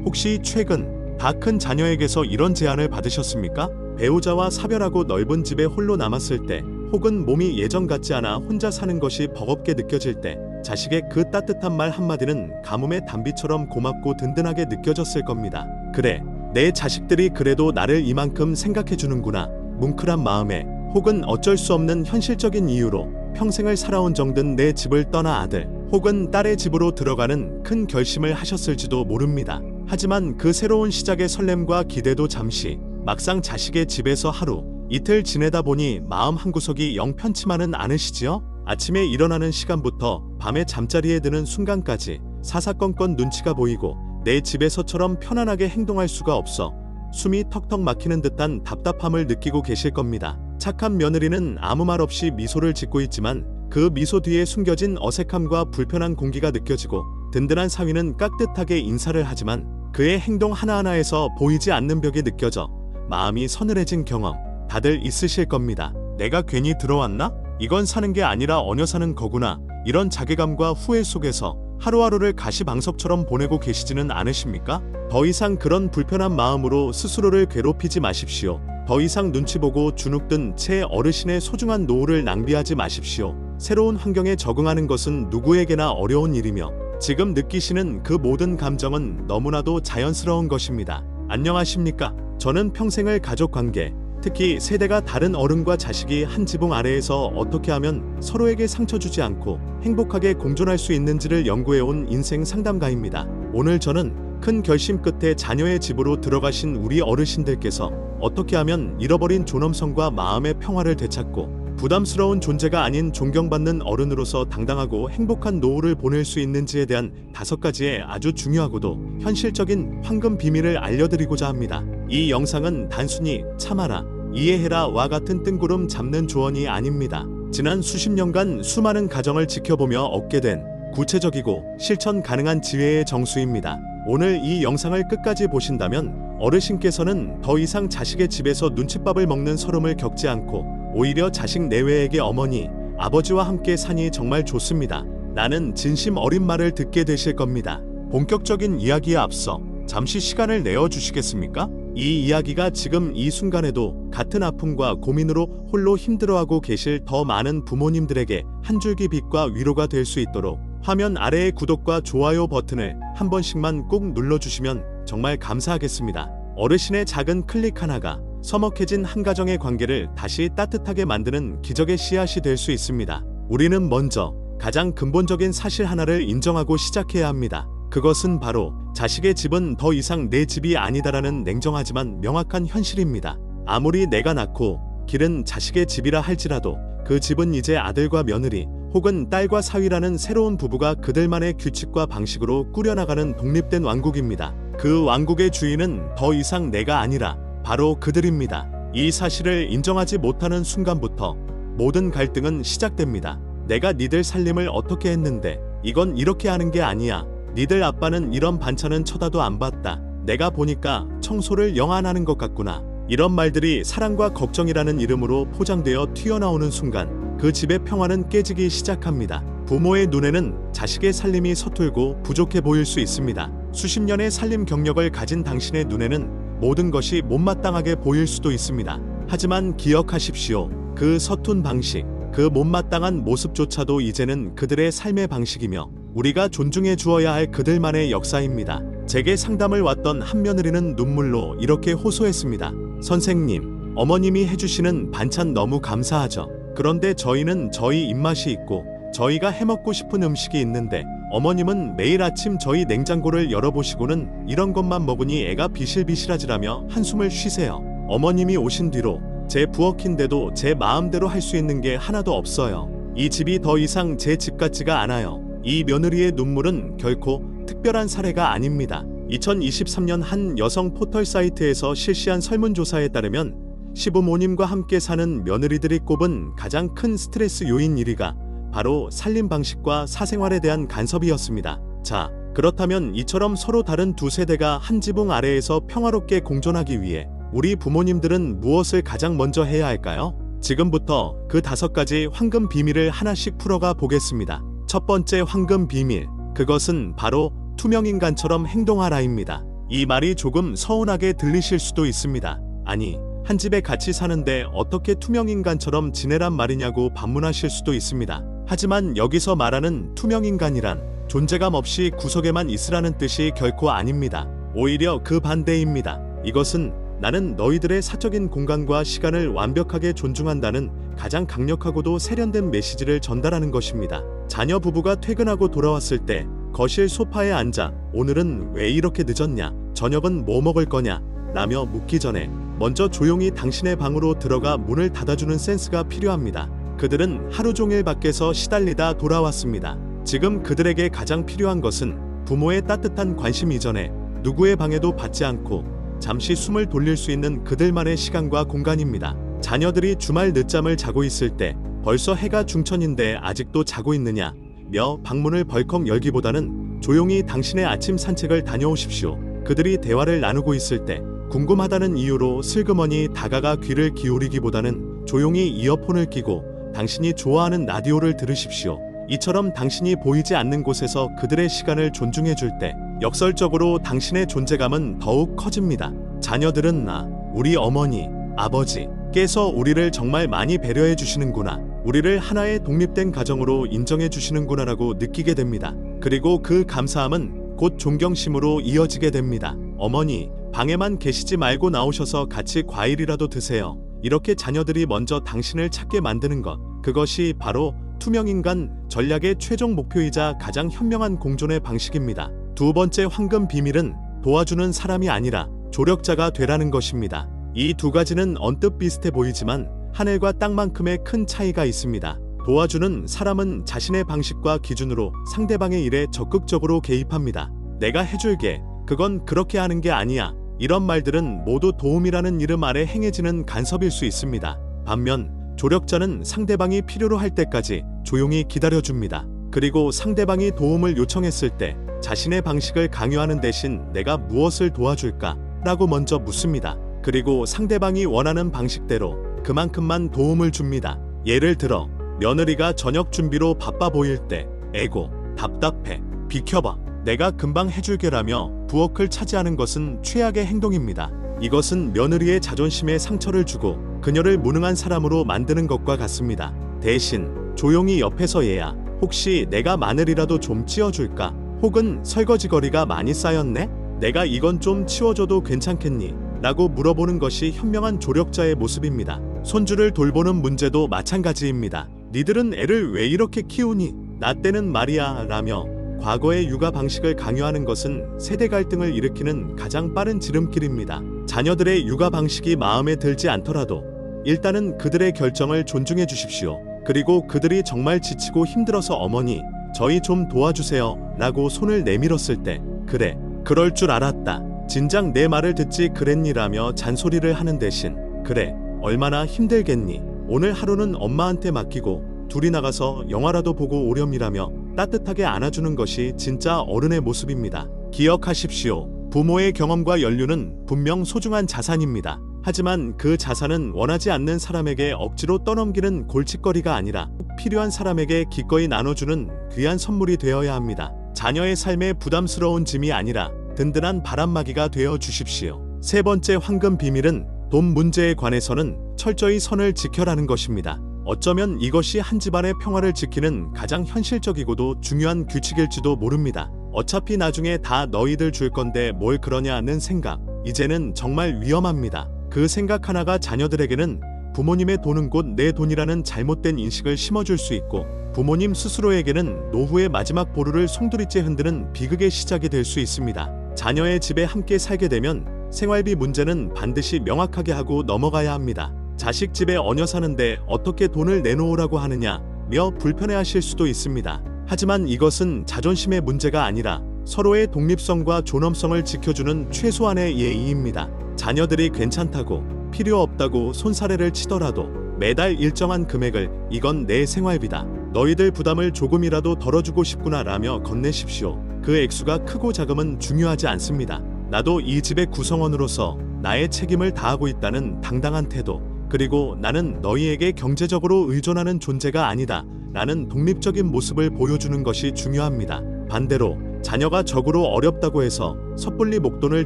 혹시 최근 다 큰 자녀에게서 이런 제안을 받으셨습니까? 배우자와 사별하고 넓은 집에 홀로 남았을 때, 혹은 몸이 예전 같지 않아 혼자 사는 것이 버겁게 느껴질 때, 자식의 그 따뜻한 말 한마디는 가뭄의 단비처럼 고맙고 든든하게 느껴졌을 겁니다. 그래, 내 자식들이 그래도 나를 이만큼 생각해 주는구나. 뭉클한 마음에, 혹은 어쩔 수 없는 현실적인 이유로 평생을 살아온 정든 내 집을 떠나 아들 혹은 딸의 집으로 들어가는 큰 결심을 하셨을지도 모릅니다. 하지만 그 새로운 시작의 설렘과 기대도 잠시, 막상 자식의 집에서 하루 이틀 지내다 보니 마음 한구석이 영 편치만은 않으시지요? 아침에 일어나는 시간부터 밤에 잠자리에 드는 순간까지 사사건건 눈치가 보이고 내 집에서처럼 편안하게 행동할 수가 없어 숨이 턱턱 막히는 듯한 답답함을 느끼고 계실 겁니다. 착한 며느리는 아무 말 없이 미소를 짓고 있지만 그 미소 뒤에 숨겨진 어색함과 불편한 공기가 느껴지고, 든든한 사위는 깍듯하게 인사를 하지만 그의 행동 하나하나에서 보이지 않는 벽이 느껴져 마음이 서늘해진 경험 다들 있으실 겁니다. 내가 괜히 들어왔나? 이건 사는 게 아니라 얹어 사는 거구나. 이런 자괴감과 후회 속에서 하루하루를 가시방석처럼 보내고 계시지는 않으십니까? 더 이상 그런 불편한 마음으로 스스로를 괴롭히지 마십시오. 더 이상 눈치 보고 주눅든 채 어르신의 소중한 노후를 낭비하지 마십시오. 새로운 환경에 적응하는 것은 누구에게나 어려운 일이며 지금 느끼시는 그 모든 감정은 너무나도 자연스러운 것입니다. 안녕하십니까? 저는 평생을 가족관계, 특히 세대가 다른 어른과 자식이 한 지붕 아래에서 어떻게 하면 서로에게 상처 주지 않고 행복하게 공존할 수 있는지를 연구해온 인생 상담가입니다. 오늘 저는 큰 결심 끝에 자녀의 집으로 들어가신 우리 어르신들께서 어떻게 하면 잃어버린 존엄성과 마음의 평화를 되찾고 부담스러운 존재가 아닌 존경받는 어른으로서 당당하고 행복한 노후를 보낼 수 있는지에 대한 5가지의 아주 중요하고도 현실적인 황금 비밀을 알려드리고자 합니다. 이 영상은 단순히 참아라, 이해해라와 같은 뜬구름 잡는 조언이 아닙니다. 지난 수십 년간 수많은 가정을 지켜보며 얻게 된 구체적이고 실천 가능한 지혜의 정수입니다. 오늘 이 영상을 끝까지 보신다면 어르신께서는 더 이상 자식의 집에서 눈칫밥을 먹는 서름을 겪지 않고 오히려 자식 내외에게 어머니, 아버지와 함께 사니 정말 좋습니다. 나는 진심 어린 말을 듣게 되실 겁니다. 본격적인 이야기에 앞서 잠시 시간을 내어주시겠습니까? 이 이야기가 지금 이 순간에도 같은 아픔과 고민으로 홀로 힘들어하고 계실 더 많은 부모님들에게 한 줄기 빛과 위로가 될 수 있도록 화면 아래의 구독과 좋아요 버튼을 한 번씩만 꼭 눌러주시면 정말 감사하겠습니다. 어르신의 작은 클릭 하나가 서먹해진 한 가정의 관계를 다시 따뜻하게 만드는 기적의 씨앗이 될 수 있습니다. 우리는 먼저 가장 근본적인 사실 하나를 인정하고 시작해야 합니다. 그것은 바로 자식의 집은 더 이상 내 집이 아니다라는 냉정하지만 명확한 현실입니다. 아무리 내가 낳고 기른 자식의 집이라 할지라도 그 집은 이제 아들과 며느리 혹은 딸과 사위라는 새로운 부부가 그들만의 규칙과 방식으로 꾸려나가는 독립된 왕국입니다. 그 왕국의 주인은 더 이상 내가 아니라 바로 그들입니다. 이 사실을 인정하지 못하는 순간부터 모든 갈등은 시작됩니다. 내가 니들 살림을 어떻게 했는데 이건 이렇게 하는 게 아니야. 니들 아빠는 이런 반찬은 쳐다도 안 봤다. 내가 보니까 청소를 영 안 하는 것 같구나. 이런 말들이 사랑과 걱정이라는 이름으로 포장되어 튀어나오는 순간 그 집의 평화는 깨지기 시작합니다. 부모의 눈에는 자식의 살림이 서툴고 부족해 보일 수 있습니다. 수십 년의 살림 경력을 가진 당신의 눈에는 모든 것이 못마땅하게 보일 수도 있습니다. 하지만 기억하십시오. 그 서툰 방식, 그 못마땅한 모습조차도 이제는 그들의 삶의 방식이며 우리가 존중해 주어야 할 그들만의 역사입니다. 제게 상담을 왔던 한 며느리는 눈물로 이렇게 호소했습니다. 선생님, 어머님이 해주시는 반찬 너무 감사하죠. 그런데 저희는 저희 입맛이 있고 저희가 해먹고 싶은 음식이 있는데 어머님은 매일 아침 저희 냉장고를 열어보시고는 이런 것만 먹으니 애가 비실비실하지라며 한숨을 쉬세요. 어머님이 오신 뒤로 제 부엌인데도 제 마음대로 할 수 있는 게 하나도 없어요. 이 집이 더 이상 제 집 같지가 않아요. 이 며느리의 눈물은 결코 특별한 사례가 아닙니다. 2023년 한 여성 포털 사이트에서 실시한 설문조사에 따르면 시부모님과 함께 사는 며느리들이 꼽은 가장 큰 스트레스 요인 1위가 바로 살림 방식과 사생활에 대한 간섭이었습니다. 자, 그렇다면 이처럼 서로 다른 두 세대가 한 지붕 아래에서 평화롭게 공존하기 위해 우리 부모님들은 무엇을 가장 먼저 해야 할까요? 지금부터 그 5가지 황금 비밀을 하나씩 풀어가 보겠습니다. 첫 번째 황금 비밀, 그것은 바로 투명인간처럼 행동하라입니다. 이 말이 조금 서운하게 들리실 수도 있습니다. 아니, 한 집에 같이 사는데 어떻게 투명인간처럼 지내란 말이냐고 반문하실 수도 있습니다. 하지만 여기서 말하는 투명인간이란 존재감 없이 구석에만 있으라는 뜻이 결코 아닙니다. 오히려 그 반대입니다. 이것은 나는 너희들의 사적인 공간과 시간을 완벽하게 존중한다는 가장 강력하고도 세련된 메시지를 전달하는 것입니다. 자녀 부부가 퇴근하고 돌아왔을 때 거실 소파에 앉아 오늘은 왜 이렇게 늦었냐? 저녁은 뭐 먹을 거냐? 라며 묻기 전에 먼저 조용히 당신의 방으로 들어가 문을 닫아주는 센스가 필요합니다. 그들은 하루 종일 밖에서 시달리다 돌아왔습니다. 지금 그들에게 가장 필요한 것은 부모의 따뜻한 관심 이전에 누구의 방해도 받지 않고 잠시 숨을 돌릴 수 있는 그들만의 시간과 공간입니다. 자녀들이 주말 늦잠을 자고 있을 때 벌써 해가 중천인데 아직도 자고 있느냐? 며 방문을 벌컥 열기보다는 조용히 당신의 아침 산책을 다녀오십시오. 그들이 대화를 나누고 있을 때 궁금하다는 이유로 슬그머니 다가가 귀를 기울이기보다는 조용히 이어폰을 끼고 당신이 좋아하는 라디오를 들으십시오. 이처럼 당신이 보이지 않는 곳에서 그들의 시간을 존중해 줄 때 역설적으로 당신의 존재감은 더욱 커집니다. 자녀들은 우리 어머니, 아버지께서 우리를 정말 많이 배려해 주시는구나. 우리를 하나의 독립된 가정으로 인정해 주시는구나라고 느끼게 됩니다. 그리고 그 감사함은 곧 존경심으로 이어지게 됩니다. 어머니, 방에만 계시지 말고 나오셔서 같이 과일이라도 드세요. 이렇게 자녀들이 먼저 당신을 찾게 만드는 것, 그것이 바로 투명인간 전략의 최종 목표이자 가장 현명한 공존의 방식입니다. 두 번째 황금 비밀은 도와주는 사람이 아니라 조력자가 되라는 것입니다. 이 두 가지는 언뜻 비슷해 보이지만 하늘과 땅만큼의 큰 차이가 있습니다. 도와주는 사람은 자신의 방식과 기준으로 상대방의 일에 적극적으로 개입합니다. 내가 해줄게. 그건 그렇게 하는 게 아니야. 이런 말들은 모두 도움이라는 이름 아래 행해지는 간섭일 수 있습니다. 반면 조력자는 상대방이 필요로 할 때까지 조용히 기다려줍니다. 그리고 상대방이 도움을 요청했을 때 자신의 방식을 강요하는 대신 내가 무엇을 도와줄까? 라고 먼저 묻습니다. 그리고 상대방이 원하는 방식대로 그만큼만 도움을 줍니다. 예를 들어 며느리가 저녁 준비로 바빠 보일 때 에고, 답답해, 비켜봐, 내가 금방 해줄게라며 부엌을 차지하는 것은 최악의 행동입니다. 이것은 며느리의 자존심에 상처를 주고 그녀를 무능한 사람으로 만드는 것과 같습니다. 대신 조용히 옆에서 얘야, 혹시 내가 마늘이라도 좀 치워줄까? 혹은 설거지거리가 많이 쌓였네? 내가 이건 좀 치워줘도 괜찮겠니? 라고 물어보는 것이 현명한 조력자의 모습입니다. 손주를 돌보는 문제도 마찬가지입니다. 니들은 애를 왜 이렇게 키우니? 나 때는 말이야 라며 과거의 육아 방식을 강요하는 것은 세대 갈등을 일으키는 가장 빠른 지름길입니다. 자녀들의 육아 방식이 마음에 들지 않더라도 일단은 그들의 결정을 존중해 주십시오. 그리고 그들이 정말 지치고 힘들어서 어머니, 저희 좀 도와주세요 라고 손을 내밀었을 때 그래, 그럴 줄 알았다. 진작 내 말을 듣지 그랬니라며 잔소리를 하는 대신 그래, 얼마나 힘들겠니? 오늘 하루는 엄마한테 맡기고 둘이 나가서 영화라도 보고 오렴이라며 따뜻하게 안아주는 것이 진짜 어른의 모습입니다. 기억하십시오. 부모의 경험과 연륜은 분명 소중한 자산입니다. 하지만 그 자산은 원하지 않는 사람에게 억지로 떠넘기는 골칫거리가 아니라 필요한 사람에게 기꺼이 나눠주는 귀한 선물이 되어야 합니다. 자녀의 삶에 부담스러운 짐이 아니라 든든한 바람막이가 되어 주십시오. 세 번째 황금 비밀은 돈 문제에 관해서는 철저히 선을 지켜라는 것입니다. 어쩌면 이것이 한 집안의 평화를 지키는 가장 현실적이고도 중요한 규칙일지도 모릅니다. 어차피 나중에 다 너희들 줄 건데 뭘 그러냐는 생각, 이제는 정말 위험합니다. 그 생각 하나가 자녀들에게는 부모님의 돈은 곧 내 돈이라는 잘못된 인식을 심어줄 수 있고 부모님 스스로에게는 노후의 마지막 보루를 송두리째 흔드는 비극의 시작이 될 수 있습니다. 자녀의 집에 함께 살게 되면 생활비 문제는 반드시 명확하게 하고 넘어가야 합니다. 자식 집에 얹어 사는데 어떻게 돈을 내놓으라고 하느냐며 불편해하실 수도 있습니다. 하지만 이것은 자존심의 문제가 아니라 서로의 독립성과 존엄성을 지켜주는 최소한의 예의입니다. 자녀들이 괜찮다고 필요 없다고 손사래를 치더라도 매달 일정한 금액을 이건 내 생활비다, 너희들 부담을 조금이라도 덜어주고 싶구나 라며 건네십시오. 그 액수가 크고 작음은 중요하지 않습니다. 나도 이 집의 구성원으로서 나의 책임을 다하고 있다는 당당한 태도, 그리고 나는 너희에게 경제적으로 의존하는 존재가 아니다 라는 독립적인 모습을 보여주는 것이 중요합니다. 반대로 자녀가 적으로 어렵다고 해서 섣불리 목돈을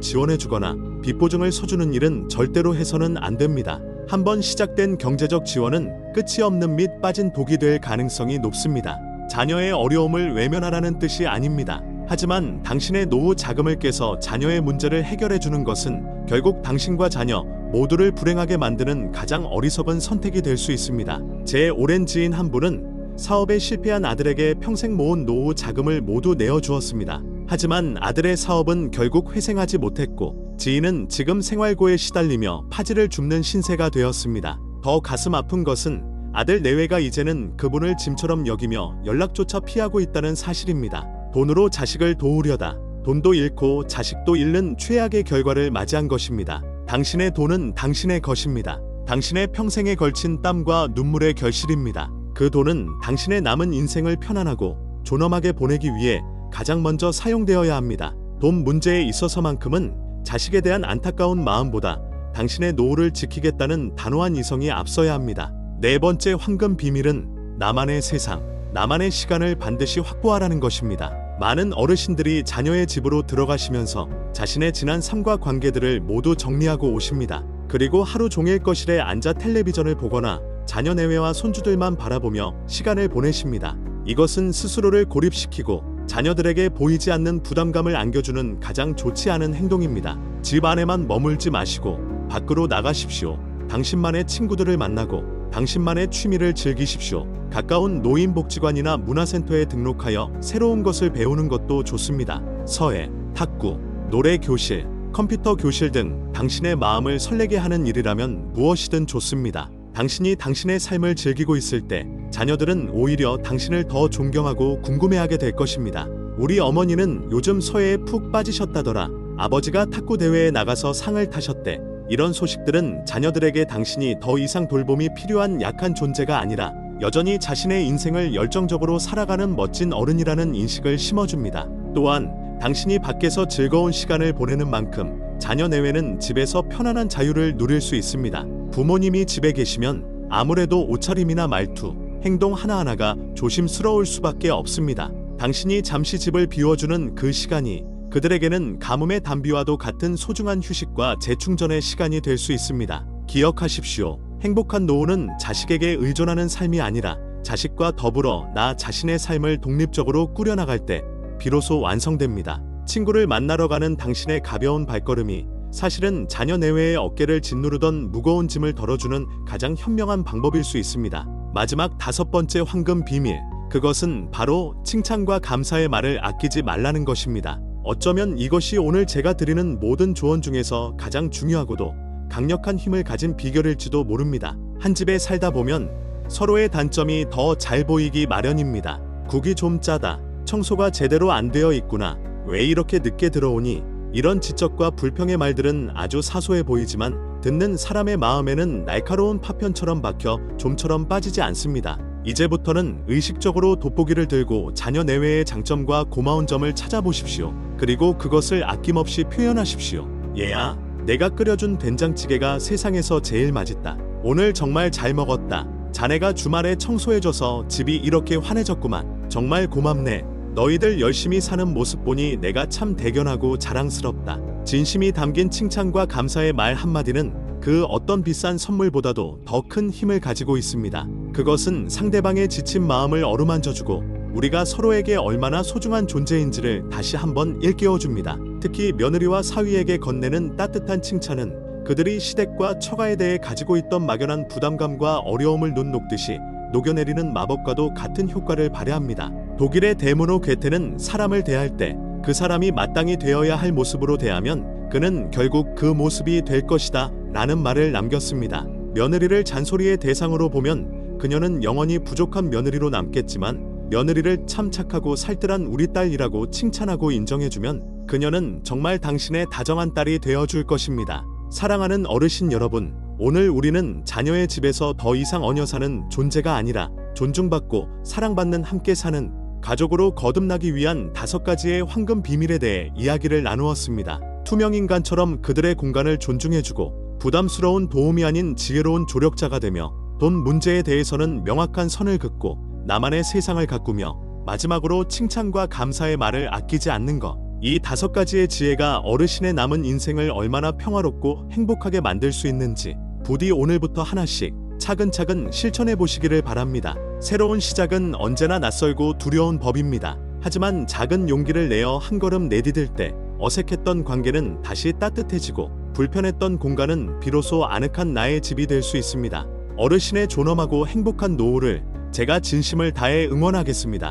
지원해주거나 빚보증을 서주는 일은 절대로 해서는 안 됩니다. 한번 시작된 경제적 지원은 끝이 없는 밑 빠진 독이 될 가능성이 높습니다. 자녀의 어려움을 외면하라는 뜻이 아닙니다. 하지만 당신의 노후 자금을 깨서 자녀의 문제를 해결해주는 것은 결국 당신과 자녀 모두를 불행하게 만드는 가장 어리석은 선택이 될 수 있습니다. 제 오랜 지인 한 분은 사업에 실패한 아들에게 평생 모은 노후 자금을 모두 내어주었습니다. 하지만 아들의 사업은 결국 회생하지 못했고 지인은 지금 생활고에 시달리며 파지를 줍는 신세가 되었습니다. 더 가슴 아픈 것은 아들 내외가 이제는 그분을 짐처럼 여기며 연락조차 피하고 있다는 사실입니다. 돈으로 자식을 도우려다 돈도 잃고 자식도 잃는 최악의 결과를 맞이한 것입니다. 당신의 돈은 당신의 것입니다. 당신의 평생에 걸친 땀과 눈물의 결실입니다. 그 돈은 당신의 남은 인생을 편안하고 존엄하게 보내기 위해 가장 먼저 사용되어야 합니다. 돈 문제에 있어서만큼은 자식에 대한 안타까운 마음보다 당신의 노후를 지키겠다는 단호한 이성이 앞서야 합니다. 네 번째 황금 비밀은 나만의 세상, 나만의 시간을 반드시 확보하라는 것입니다. 많은 어르신들이 자녀의 집으로 들어가시면서 자신의 지난 삶과 관계들을 모두 정리하고 오십니다. 그리고 하루 종일 거실에 앉아 텔레비전을 보거나 자녀 내외와 손주들만 바라보며 시간을 보내십니다. 이것은 스스로를 고립시키고 자녀들에게 보이지 않는 부담감을 안겨주는 가장 좋지 않은 행동입니다. 집 안에만 머물지 마시고 밖으로 나가십시오. 당신만의 친구들을 만나고 당신만의 취미를 즐기십시오. 가까운 노인복지관이나 문화센터에 등록하여 새로운 것을 배우는 것도 좋습니다. 서예, 탁구, 노래 교실, 컴퓨터 교실 등 당신의 마음을 설레게 하는 일이라면 무엇이든 좋습니다. 당신이 당신의 삶을 즐기고 있을 때 자녀들은 오히려 당신을 더 존경하고 궁금해하게 될 것입니다. 우리 어머니는 요즘 서예에 푹 빠지셨다더라. 아버지가 탁구 대회에 나가서 상을 타셨대. 이런 소식들은 자녀들에게 당신이 더 이상 돌봄이 필요한 약한 존재가 아니라 여전히 자신의 인생을 열정적으로 살아가는 멋진 어른이라는 인식을 심어줍니다. 또한 당신이 밖에서 즐거운 시간을 보내는 만큼 자녀 내외는 집에서 편안한 자유를 누릴 수 있습니다. 부모님이 집에 계시면 아무래도 옷차림이나 말투, 행동 하나하나가 조심스러울 수밖에 없습니다. 당신이 잠시 집을 비워주는 그 시간이 그들에게는 가뭄의 단비와도 같은 소중한 휴식과 재충전의 시간이 될 수 있습니다. 기억하십시오. 행복한 노후는 자식에게 의존하는 삶이 아니라 자식과 더불어 나 자신의 삶을 독립적으로 꾸려나갈 때 비로소 완성됩니다. 친구를 만나러 가는 당신의 가벼운 발걸음이 사실은 자녀 내외의 어깨를 짓누르던 무거운 짐을 덜어주는 가장 현명한 방법일 수 있습니다. 마지막 다섯 번째 황금 비밀, 그것은 바로 칭찬과 감사의 말을 아끼지 말라는 것입니다. 어쩌면 이것이 오늘 제가 드리는 모든 조언 중에서 가장 중요하고도 강력한 힘을 가진 비결일지도 모릅니다. 한 집에 살다 보면 서로의 단점이 더 잘 보이기 마련입니다. 국이 좀 짜다, 청소가 제대로 안 되어 있구나, 왜 이렇게 늦게 들어오니, 이런 지적과 불평의 말들은 아주 사소해 보이지만 듣는 사람의 마음에는 날카로운 파편처럼 박혀 좀처럼 빠지지 않습니다. 이제부터는 의식적으로 돋보기를 들고 자녀 내외의 장점과 고마운 점을 찾아보십시오. 그리고 그것을 아낌없이 표현하십시오. 얘야, 내가 끓여준 된장찌개가 세상에서 제일 맛있다. 오늘 정말 잘 먹었다. 자네가 주말에 청소해줘서 집이 이렇게 환해졌구만. 정말 고맙네. 너희들 열심히 사는 모습 보니 내가 참 대견하고 자랑스럽다. 진심이 담긴 칭찬과 감사의 말 한마디는 그 어떤 비싼 선물보다도 더 큰 힘을 가지고 있습니다. 그것은 상대방의 지친 마음을 어루만져주고 우리가 서로에게 얼마나 소중한 존재인지를 다시 한번 일깨워줍니다. 특히 며느리와 사위에게 건네는 따뜻한 칭찬은 그들이 시댁과 처가에 대해 가지고 있던 막연한 부담감과 어려움을 눈 녹듯이 녹여내리는 마법과도 같은 효과를 발휘합니다. 독일의 데모노 괴테는 사람을 대할 때 그 사람이 마땅히 되어야 할 모습으로 대하면 그는 결국 그 모습이 될 것이다 라는 말을 남겼습니다. 며느리를 잔소리의 대상으로 보면 그녀는 영원히 부족한 며느리로 남겠지만 며느리를 참 착하고 살뜰한 우리 딸이라고 칭찬하고 인정해주면 그녀는 정말 당신의 다정한 딸이 되어줄 것입니다. 사랑하는 어르신 여러분, 오늘 우리는 자녀의 집에서 더 이상 얹혀 사는 존재가 아니라 존중받고 사랑받는 함께 사는 가족으로 거듭나기 위한 5가지의 황금 비밀에 대해 이야기를 나누었습니다. 투명인간처럼 그들의 공간을 존중해주고 부담스러운 도움이 아닌 지혜로운 조력자가 되며 돈 문제에 대해서는 명확한 선을 긋고 나만의 세상을 가꾸며 마지막으로 칭찬과 감사의 말을 아끼지 않는 것. 이 5가지의 지혜가 어르신의 남은 인생을 얼마나 평화롭고 행복하게 만들 수 있는지 부디 오늘부터 하나씩 차근차근 실천해 보시기를 바랍니다. 새로운 시작은 언제나 낯설고 두려운 법입니다. 하지만 작은 용기를 내어 한 걸음 내디딜 때 어색했던 관계는 다시 따뜻해지고 불편했던 공간은 비로소 아늑한 나의 집이 될 수 있습니다. 어르신의 존엄하고 행복한 노후를 제가 진심을 다해 응원하겠습니다.